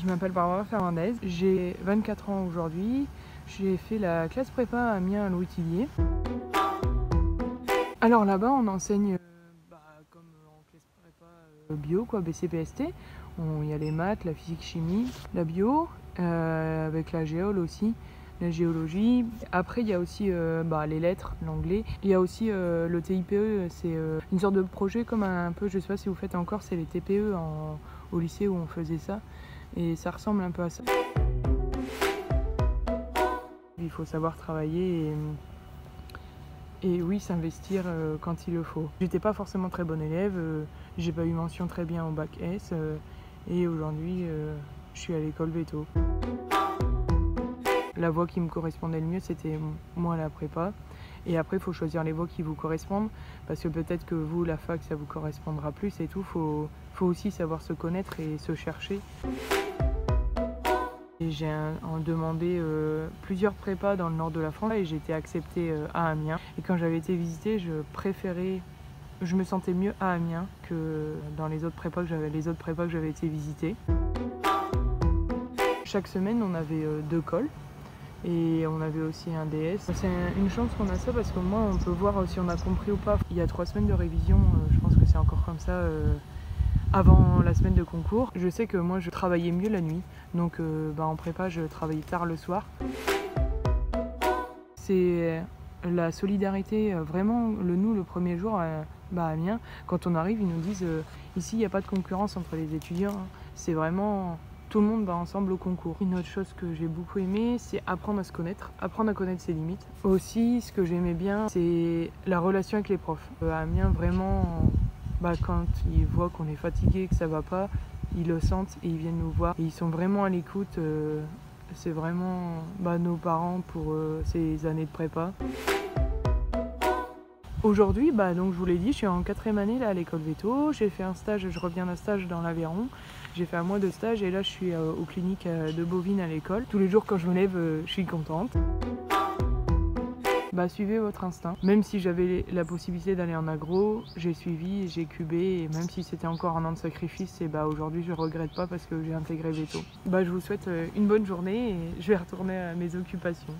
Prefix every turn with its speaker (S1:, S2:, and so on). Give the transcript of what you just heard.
S1: Je m'appelle Barbara Fernandez, j'ai 24 ans aujourd'hui. J'ai fait la classe prépa à Amiens à Louis Tillier. Alors là-bas, on enseigne comme en classe prépa bio, quoi, BCPST. Il y a les maths, la physique-chimie, la bio, avec la géole aussi, la géologie. Après, il y a aussi les lettres, l'anglais. Il y a aussi le TIPE, c'est une sorte de projet comme un peu, je sais pas si vous faites encore, c'est les TPE au lycée où on faisait ça. Et ça ressemble un peu à ça. Il faut savoir travailler et oui, s'investir quand il le faut. J'étais pas forcément très bonne élève, j'ai pas eu mention très bien au bac S et aujourd'hui je suis à l'école Veto. La voie qui me correspondait le mieux, c'était moi la prépa. Et après, il faut choisir les voies qui vous correspondent parce que peut-être que vous, la fac, ça vous correspondra plus et tout. Faut aussi savoir se connaître et se chercher. J'ai demandé plusieurs prépas dans le nord de la France et j'ai été acceptée à Amiens. Et quand j'avais été visiter, je me sentais mieux à Amiens que dans les autres prépas que j'avais été visiter. Chaque semaine, on avait 2 cols et on avait aussi un DS. C'est une chance qu'on a ça parce qu'au moins on peut voir si on a compris ou pas. Il y a 3 semaines de révision, je pense que c'est encore comme ça. Avant la semaine de concours, je sais que moi je travaillais mieux la nuit, donc en prépa je travaillais tard le soir. C'est la solidarité, vraiment, le premier jour à Amiens, quand on arrive, ils nous disent ici il n'y a pas de concurrence entre les étudiants, c'est vraiment tout le monde va ensemble au concours. Une autre chose que j'ai beaucoup aimé, c'est apprendre à se connaître, apprendre à connaître ses limites. Aussi, ce que j'aimais bien, c'est la relation avec les profs. À Amiens, vraiment, quand ils voient qu'on est fatigué, que ça va pas, ils le sentent et ils viennent nous voir. Et ils sont vraiment à l'écoute. C'est vraiment nos parents pour ces années de prépa. Aujourd'hui, donc je vous l'ai dit, je suis en 4e année là, à l'école Veto. J'ai fait un stage, je reviens d'un stage dans l'Aveyron. J'ai fait un mois de stage et là je suis aux cliniques de bovines à l'école. Tous les jours quand je me lève, je suis contente. Suivez votre instinct. Même si j'avais la possibilité d'aller en agro, j'ai suivi, j'ai cubé, et même si c'était encore un an de sacrifice, et aujourd'hui je regrette pas parce que j'ai intégré Veto. Je vous souhaite une bonne journée et je vais retourner à mes occupations.